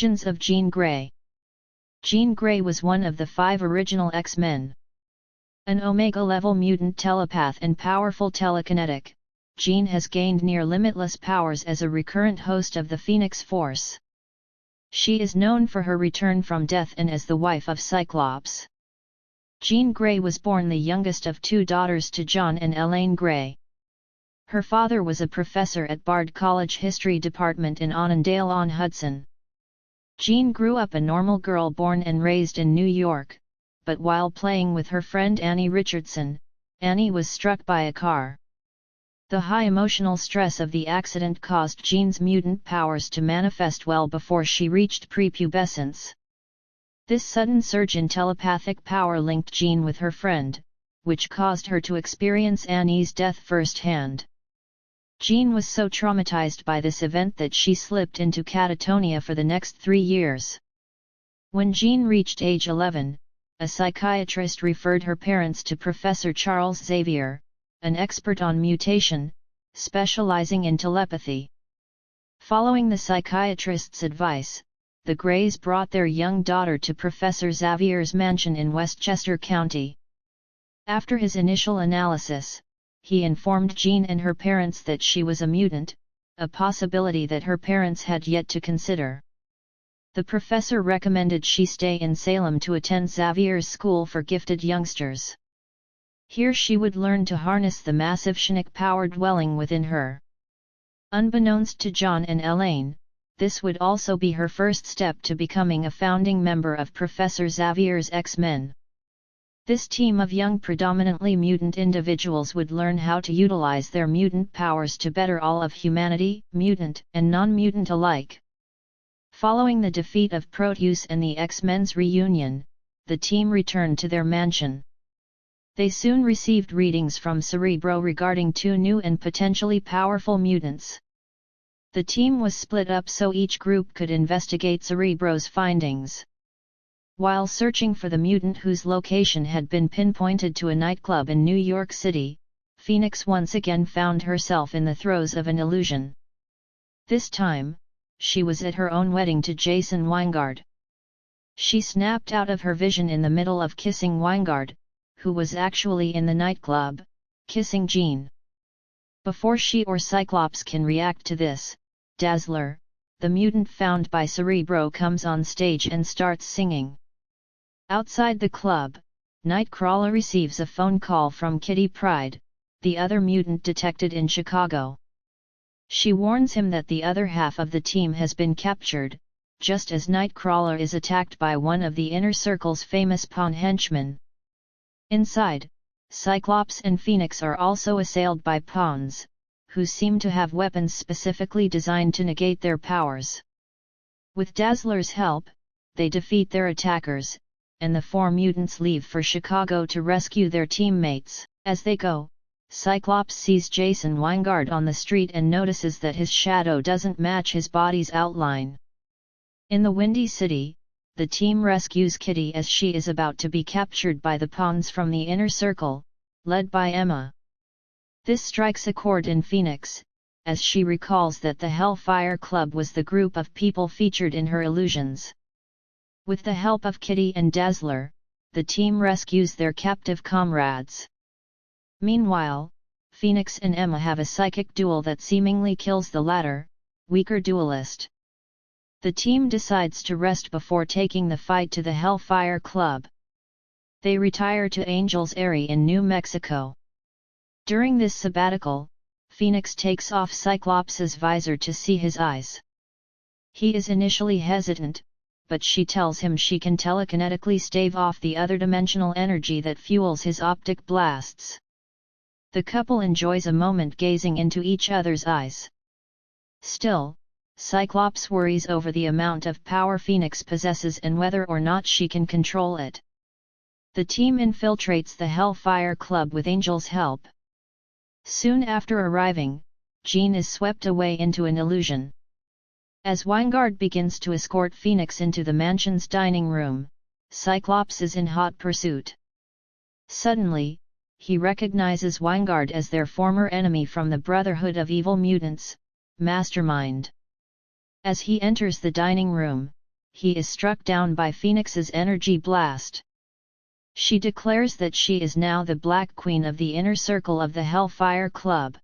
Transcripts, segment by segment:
Origins of Jean Grey. Jean Grey was one of the 5 original X-Men. An Omega-level mutant telepath and powerful telekinetic, Jean has gained near-limitless powers as a recurrent host of the Phoenix Force. She is known for her return from death and as the wife of Cyclops. Jean Grey was born the youngest of 2 daughters to John and Elaine Grey. Her father was a professor at Bard College History Department in Annandale-on-Hudson. Jean grew up a normal girl born and raised in New York, but while playing with her friend Annie Richardson, Annie was struck by a car. The high emotional stress of the accident caused Jean's mutant powers to manifest well before she reached prepubescence. This sudden surge in telepathic power linked Jean with her friend, which caused her to experience Annie's death firsthand. Jean was so traumatized by this event that she slipped into catatonia for the next 3 years. When Jean reached age 11, a psychiatrist referred her parents to Professor Charles Xavier, an expert on mutation, specializing in telepathy. Following the psychiatrist's advice, the Greys brought their young daughter to Professor Xavier's mansion in Westchester County. After his initial analysis, he informed Jean and her parents that she was a mutant, a possibility that her parents had yet to consider. The professor recommended she stay in Salem to attend Xavier's School for Gifted Youngsters. Here she would learn to harness the massive psionic power dwelling within her. Unbeknownst to John and Elaine, this would also be her first step to becoming a founding member of Professor Xavier's X-Men. This team of young predominantly mutant individuals would learn how to utilize their mutant powers to better all of humanity, mutant and non-mutant alike. Following the defeat of Proteus and the X-Men's reunion, the team returned to their mansion. They soon received readings from Cerebro regarding 2 new and potentially powerful mutants. The team was split up so each group could investigate Cerebro's findings. While searching for the mutant whose location had been pinpointed to a nightclub in New York City, Phoenix once again found herself in the throes of an illusion. This time, she was at her own wedding to Jason Weingard. She snapped out of her vision in the middle of kissing Weingard, who was actually in the nightclub, kissing Jean. Before she or Cyclops can react to this, Dazzler, the mutant found by Cerebro, comes on stage and starts singing. Outside the club, Nightcrawler receives a phone call from Kitty Pryde, the other mutant detected in Chicago. She warns him that the other half of the team has been captured, just as Nightcrawler is attacked by one of the Inner Circle's famous pawn henchmen. Inside, Cyclops and Phoenix are also assailed by pawns, who seem to have weapons specifically designed to negate their powers. With Dazzler's help, they defeat their attackers, and the 4 mutants leave for Chicago to rescue their teammates. As they go, Cyclops sees Jason Weingard on the street and notices that his shadow doesn't match his body's outline. In the Windy City, the team rescues Kitty as she is about to be captured by the pawns from the Inner Circle, led by Emma. This strikes a chord in Phoenix, as she recalls that the Hellfire Club was the group of people featured in her illusions. With the help of Kitty and Dazzler, the team rescues their captive comrades. Meanwhile, Phoenix and Emma have a psychic duel that seemingly kills the latter, weaker duelist. The team decides to rest before taking the fight to the Hellfire Club. They retire to Angels Eyrie in New Mexico. During this sabbatical, Phoenix takes off Cyclops's visor to see his eyes. He is initially hesitant, but she tells him she can telekinetically stave off the other-dimensional energy that fuels his optic blasts. The couple enjoys a moment gazing into each other's eyes. Still, Cyclops worries over the amount of power Phoenix possesses and whether or not she can control it. The team infiltrates the Hellfire Club with Angel's help. Soon after arriving, Jean is swept away into an illusion. As Weingard begins to escort Phoenix into the mansion's dining room, Cyclops is in hot pursuit. Suddenly, he recognizes Weingard as their former enemy from the Brotherhood of Evil Mutants, Mastermind. As he enters the dining room, he is struck down by Phoenix's energy blast. She declares that she is now the Black Queen of the inner circle of the Hellfire Club.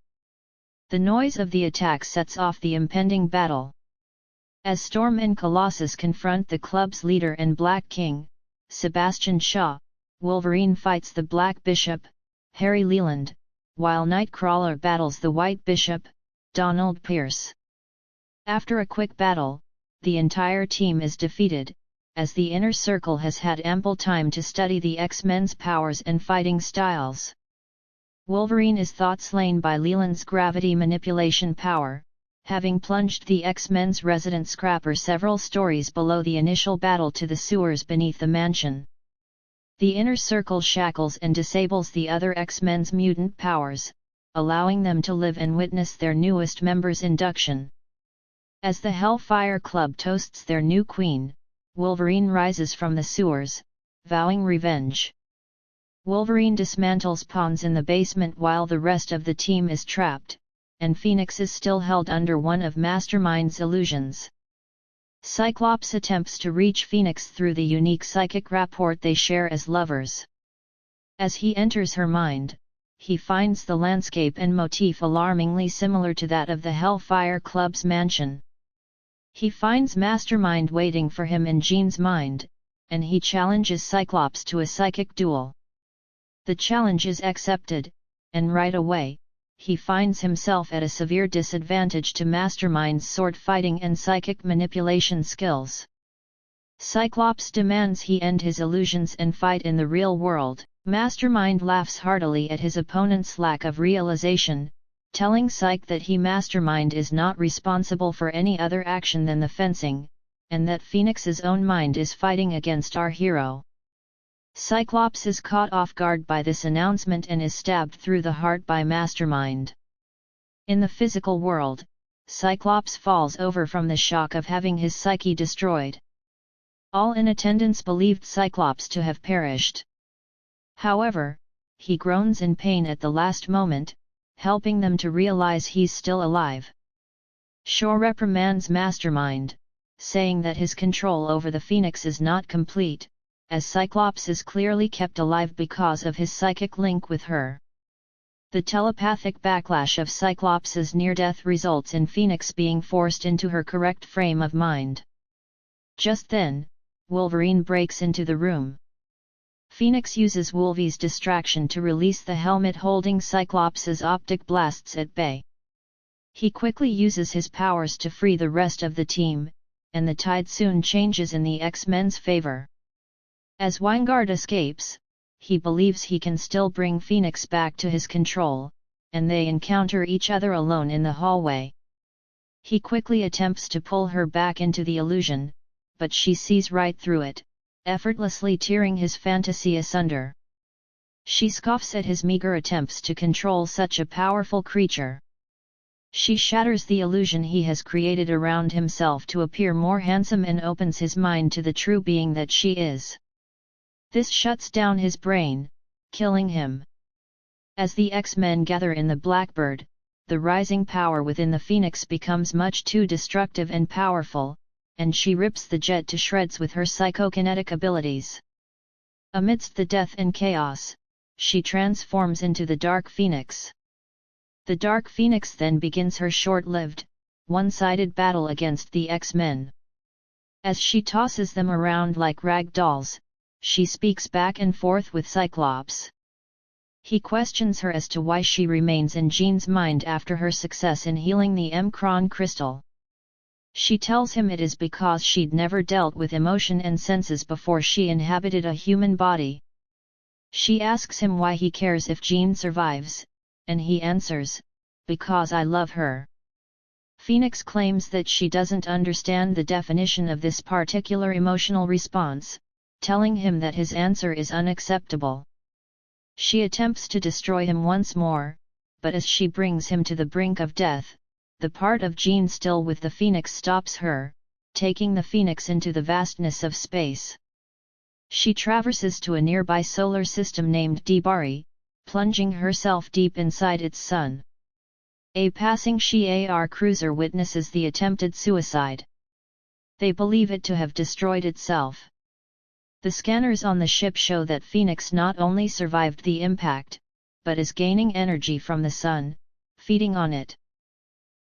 The noise of the attack sets off the impending battle. As Storm and Colossus confront the club's leader and Black King, Sebastian Shaw, Wolverine fights the Black Bishop, Harry Leland, while Nightcrawler battles the White Bishop, Donald Pierce. After a quick battle, the entire team is defeated, as the Inner Circle has had ample time to study the X-Men's powers and fighting styles. Wolverine is thought slain by Leland's gravity manipulation power, having plunged the X-Men's resident Scrapper several stories below the initial battle to the sewers beneath the mansion. The Inner Circle shackles and disables the other X-Men's mutant powers, allowing them to live and witness their newest member's induction. As the Hellfire Club toasts their new queen, Wolverine rises from the sewers, vowing revenge. Wolverine dismantles pawns in the basement while the rest of the team is trapped, and Phoenix is still held under one of Mastermind's illusions. Cyclops attempts to reach Phoenix through the unique psychic rapport they share as lovers. As he enters her mind, he finds the landscape and motif alarmingly similar to that of the Hellfire Club's mansion. He finds Mastermind waiting for him in Jean's mind, and he challenges Cyclops to a psychic duel. The challenge is accepted, and right away, he finds himself at a severe disadvantage to Mastermind's sword-fighting and psychic manipulation skills. Cyclops demands he end his illusions and fight in the real world. Mastermind laughs heartily at his opponent's lack of realization, telling Cyc that Mastermind is not responsible for any other action than the fencing, and that Phoenix's own mind is fighting against our hero. Cyclops is caught off guard by this announcement and is stabbed through the heart by Mastermind. In the physical world, Cyclops falls over from the shock of having his psyche destroyed. All in attendance believed Cyclops to have perished. However, he groans in pain at the last moment, helping them to realize he's still alive. Shaw reprimands Mastermind, saying that his control over the Phoenix is not complete, as Cyclops is clearly kept alive because of his psychic link with her. The telepathic backlash of Cyclops's near-death results in Phoenix being forced into her correct frame of mind. Just then, Wolverine breaks into the room. Phoenix uses Wolvie's distraction to release the helmet holding Cyclops's optic blasts at bay. He quickly uses his powers to free the rest of the team, and the tide soon changes in the X-Men's favor. As Weingard escapes, he believes he can still bring Phoenix back to his control, and they encounter each other alone in the hallway. He quickly attempts to pull her back into the illusion, but she sees right through it, effortlessly tearing his fantasy asunder. She scoffs at his meager attempts to control such a powerful creature. She shatters the illusion he has created around himself to appear more handsome and opens his mind to the true being that she is. This shuts down his brain, killing him. As the X-Men gather in the Blackbird, the rising power within the Phoenix becomes much too destructive and powerful, and she rips the jet to shreds with her psychokinetic abilities. Amidst the death and chaos, she transforms into the Dark Phoenix. The Dark Phoenix then begins her short-lived, one-sided battle against the X-Men. As she tosses them around like rag dolls, she speaks back and forth with Cyclops. He questions her as to why she remains in Jean's mind after her success in healing the M'Kraan crystal. She tells him it is because she'd never dealt with emotion and senses before she inhabited a human body. She asks him why he cares if Jean survives, and he answers, "Because I love her." Phoenix claims that she doesn't understand the definition of this particular emotional response, telling him that his answer is unacceptable. She attempts to destroy him once more, but as she brings him to the brink of death, the part of Jean still with the Phoenix stops her, taking the Phoenix into the vastness of space. She traverses to a nearby solar system named Debari, plunging herself deep inside its sun. A passing Shi'ar cruiser witnesses the attempted suicide. They believe it to have destroyed itself. The scanners on the ship show that Phoenix not only survived the impact, but is gaining energy from the Sun, feeding on it.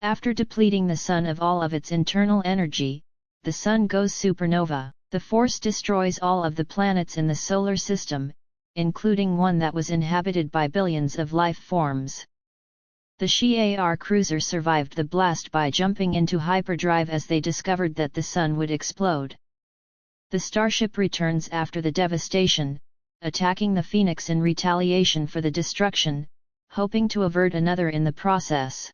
After depleting the Sun of all of its internal energy, the Sun goes supernova. The force destroys all of the planets in the solar system, including one that was inhabited by billions of life forms. The Shi'ar cruiser survived the blast by jumping into hyperdrive as they discovered that the Sun would explode. The starship returns after the devastation, attacking the Phoenix in retaliation for the destruction, hoping to avert another in the process.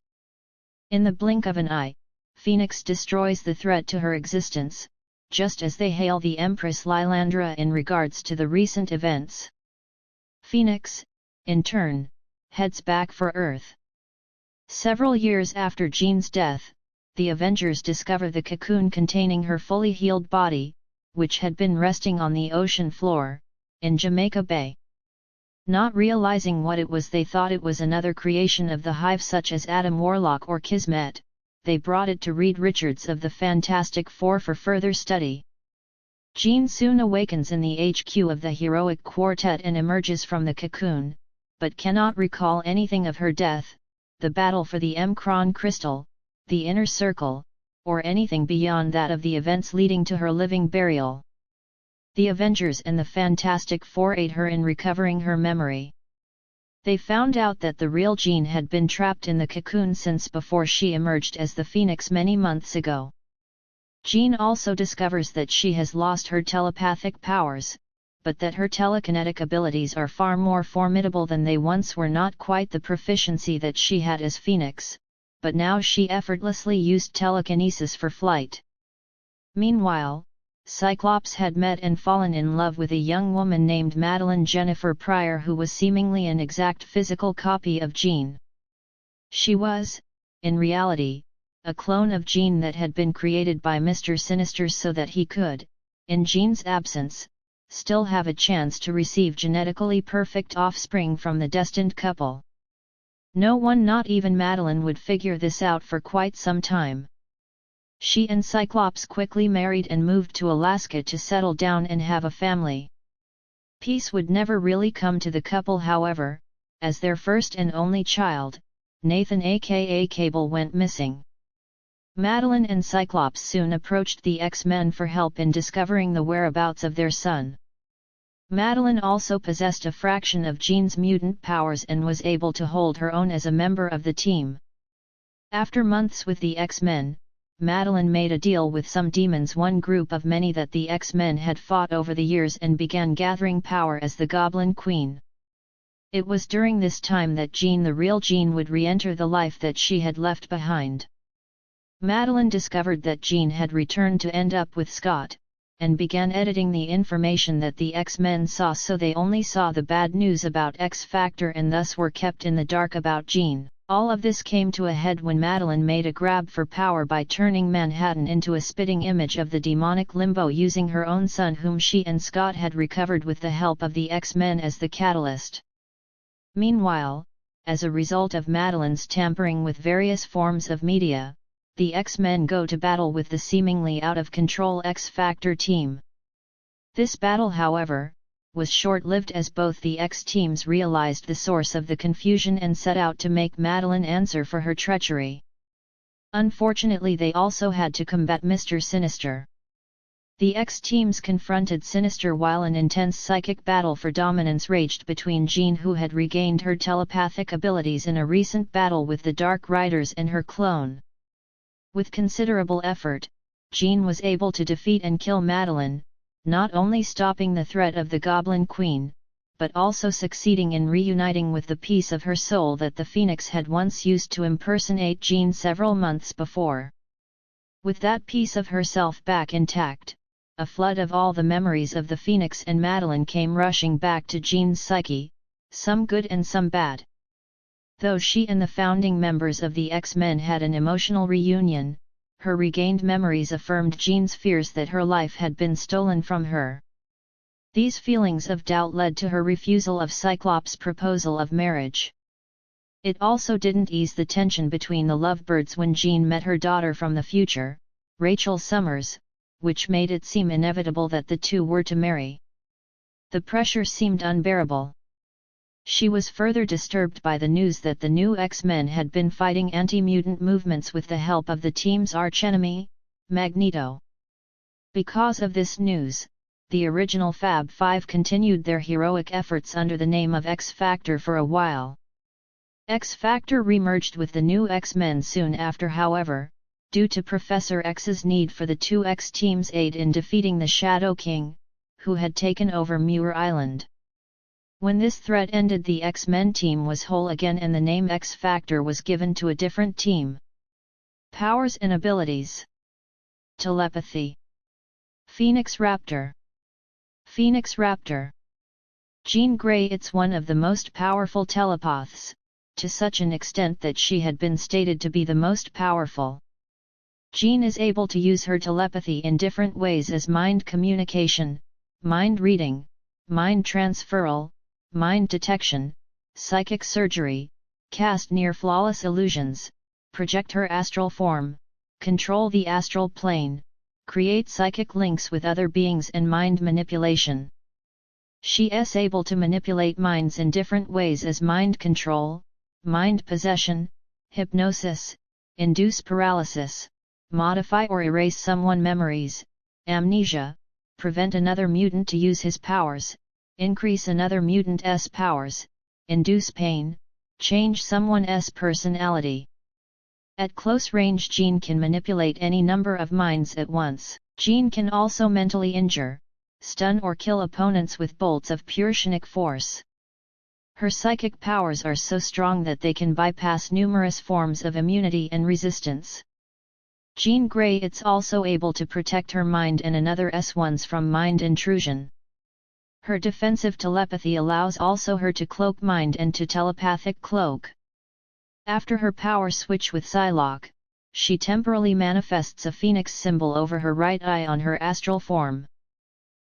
In the blink of an eye, Phoenix destroys the threat to her existence, just as they hail the Empress Lilandra in regards to the recent events. Phoenix, in turn, heads back for Earth. Several years after Jean's death, the Avengers discover the cocoon containing her fully healed body, which had been resting on the ocean floor, in Jamaica Bay. Not realizing what it was, they thought it was another creation of the Hive such as Adam Warlock or Kismet. They brought it to Reed Richards of the Fantastic Four for further study. Jean soon awakens in the HQ of the heroic quartet and emerges from the cocoon, but cannot recall anything of her death, the battle for the M'Kraan crystal, the inner circle, or anything beyond that of the events leading to her living burial. The Avengers and the Fantastic Four aid her in recovering her memory. They found out that the real Jean had been trapped in the cocoon since before she emerged as the Phoenix many months ago. Jean also discovers that she has lost her telepathic powers, but that her telekinetic abilities are far more formidable than they once were. Not quite the proficiency that she had as Phoenix, but now she effortlessly used telekinesis for flight. Meanwhile, Cyclops had met and fallen in love with a young woman named Madeline Jennifer Pryor, who was seemingly an exact physical copy of Jean. She was, in reality, a clone of Jean that had been created by Mr. Sinister so that he could, in Jean's absence, still have a chance to receive genetically perfect offspring from the destined couple. No one, not even Madeline, would figure this out for quite some time. She and Cyclops quickly married and moved to Alaska to settle down and have a family. Peace would never really come to the couple, however, as their first and only child, Nathan aka Cable, went missing. Madeline and Cyclops soon approached the X-Men for help in discovering the whereabouts of their son. Madeline also possessed a fraction of Jean's mutant powers and was able to hold her own as a member of the team. After months with the X-Men, Madeline made a deal with some demons, one group of many that the X-Men had fought over the years, and began gathering power as the Goblin Queen. It was during this time that Jean, the real Jean, would re-enter the life that she had left behind. Madeline discovered that Jean had returned to end up with Scott, and began editing the information that the X-Men saw, so they only saw the bad news about X-Factor and thus were kept in the dark about Jean. All of this came to a head when Madeline made a grab for power by turning Manhattan into a spitting image of the demonic Limbo, using her own son, whom she and Scott had recovered, with the help of the X-Men as the catalyst. Meanwhile, as a result of Madeline's tampering with various forms of media, the X-Men go to battle with the seemingly out-of-control X-Factor team. This battle, however, was short-lived, as both the X-teams realized the source of the confusion and set out to make Madeline answer for her treachery. Unfortunately, they also had to combat Mr. Sinister. The X-teams confronted Sinister while an intense psychic battle for dominance raged between Jean, who had regained her telepathic abilities in a recent battle with the Dark Riders, and her clone. With considerable effort, Jean was able to defeat and kill Madeline, not only stopping the threat of the Goblin Queen, but also succeeding in reuniting with the piece of her soul that the Phoenix had once used to impersonate Jean several months before. With that piece of herself back intact, a flood of all the memories of the Phoenix and Madeline came rushing back to Jean's psyche, some good and some bad. Though she and the founding members of the X-Men had an emotional reunion, her regained memories affirmed Jean's fears that her life had been stolen from her. These feelings of doubt led to her refusal of Cyclops' proposal of marriage. It also didn't ease the tension between the lovebirds when Jean met her daughter from the future, Rachel Summers, which made it seem inevitable that the two were to marry. The pressure seemed unbearable. She was further disturbed by the news that the new X-Men had been fighting anti-mutant movements with the help of the team's archenemy, Magneto. Because of this news, the original Fab Five continued their heroic efforts under the name of X-Factor for a while. X-Factor remerged with the new X-Men soon after, however, due to Professor X's need for the two X-Team's aid in defeating the Shadow King, who had taken over Muir Island. When this threat ended, the X-Men team was whole again and the name X-Factor was given to a different team. Powers and abilities. Telepathy. Phoenix Raptor. Phoenix Raptor. Jean Grey. It's one of the most powerful telepaths, to such an extent that she had been stated to be the most powerful. Jean is able to use her telepathy in different ways as mind communication, mind reading, mind transferal, mind detection, psychic surgery, cast near-flawless illusions, project her astral form, control the astral plane, create psychic links with other beings and mind manipulation. She is able to manipulate minds in different ways as mind control, mind possession, hypnosis, induce paralysis, modify or erase someone's memories, amnesia, prevent another mutant to use his powers, increase another mutant's powers, induce pain, change someone's personality. At close range, Jean can manipulate any number of minds at once. Jean can also mentally injure, stun or kill opponents with bolts of pure psionic force. Her psychic powers are so strong that they can bypass numerous forms of immunity and resistance. Jean Grey is also able to protect her mind and another's ones from mind intrusion. Her defensive telepathy allows also her to cloak mind and to telepathic cloak. After her power switch with Psylocke, she temporarily manifests a phoenix symbol over her right eye on her astral form.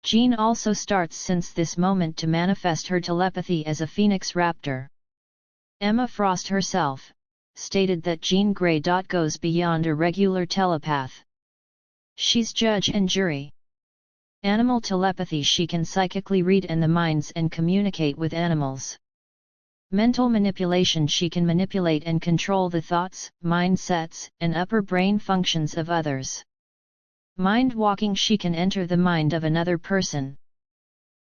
Jean also starts since this moment to manifest her telepathy as a Phoenix Raptor. Emma Frost herself stated that Jean Grey goes beyond a regular telepath. She's judge and jury. Animal telepathy: she can psychically read in the minds and communicate with animals. Mental manipulation: she can manipulate and control the thoughts, mindsets, and upper brain functions of others. Mind walking: she can enter the mind of another person.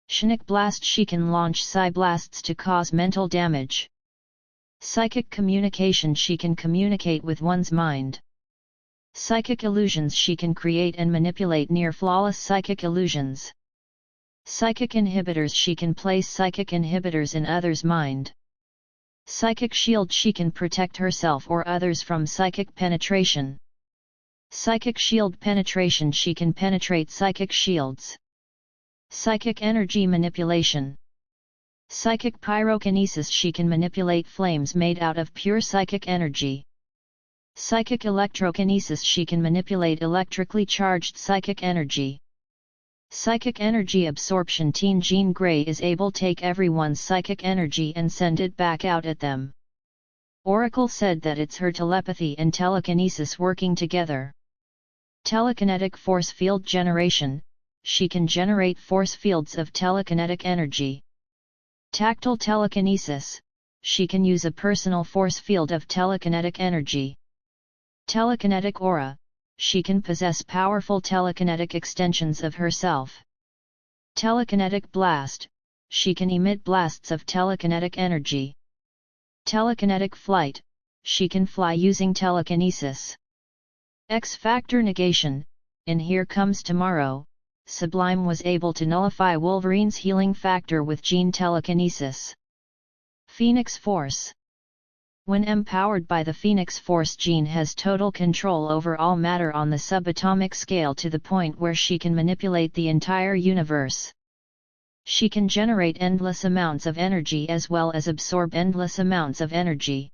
Psionic blast: she can launch psi blasts to cause mental damage. Psychic communication: she can communicate with one's mind. Psychic illusions: she can create and manipulate near-flawless psychic illusions. Psychic inhibitors: she can place psychic inhibitors in others' mind. Psychic shield: she can protect herself or others from psychic penetration. Psychic shield penetration: she can penetrate psychic shields. Psychic energy manipulation. Psychic pyrokinesis: she can manipulate flames made out of pure psychic energy. Psychic electrokinesis: she can manipulate electrically charged psychic energy. Psychic energy absorption: Jean Grey is able to take everyone's psychic energy and send it back out at them. Oracle said that it's her telepathy and telekinesis working together. Telekinetic force field generation: she can generate force fields of telekinetic energy. Tactile telekinesis: she can use a personal force field of telekinetic energy. Telekinetic aura: she can possess powerful telekinetic extensions of herself. Telekinetic blast: she can emit blasts of telekinetic energy. Telekinetic flight: she can fly using telekinesis. X-Factor negation: in Here Comes Tomorrow, Sublime was able to nullify Wolverine's healing factor with gene telekinesis. Phoenix Force: when empowered by the Phoenix Force, Jean has total control over all matter on the subatomic scale to the point where she can manipulate the entire universe. She can generate endless amounts of energy as well as absorb endless amounts of energy.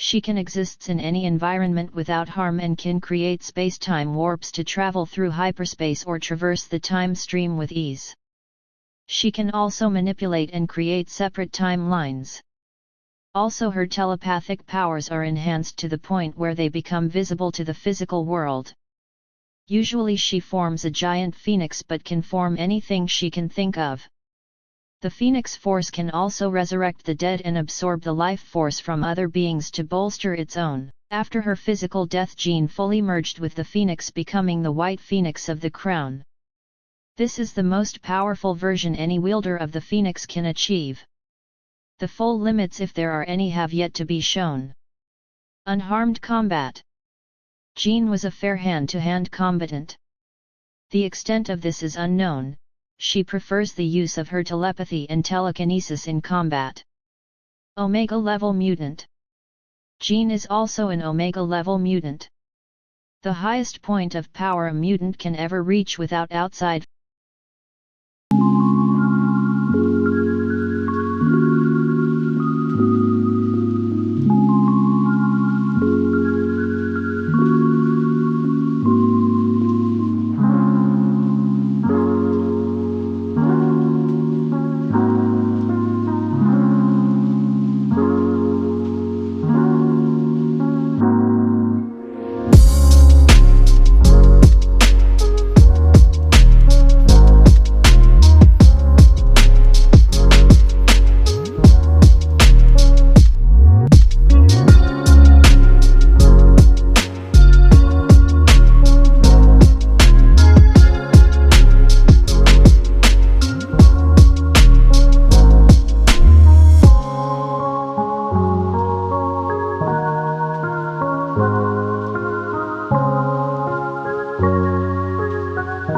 She can exist in any environment without harm and can create space-time warps to travel through hyperspace or traverse the time stream with ease. She can also manipulate and create separate timelines. Also, her telepathic powers are enhanced to the point where they become visible to the physical world. Usually she forms a giant phoenix but can form anything she can think of. The Phoenix Force can also resurrect the dead and absorb the life force from other beings to bolster its own. After her physical death, Jean fully merged with the Phoenix, becoming the White Phoenix of the Crown. This is the most powerful version any wielder of the Phoenix can achieve. The full limits, if there are any, have yet to be shown. Unharmed combat. Jean was a fair hand-to-hand combatant. The extent of this is unknown. She prefers the use of her telepathy and telekinesis in combat. Omega-level mutant. Jean is also an Omega-level mutant. The highest point of power a mutant can ever reach without outside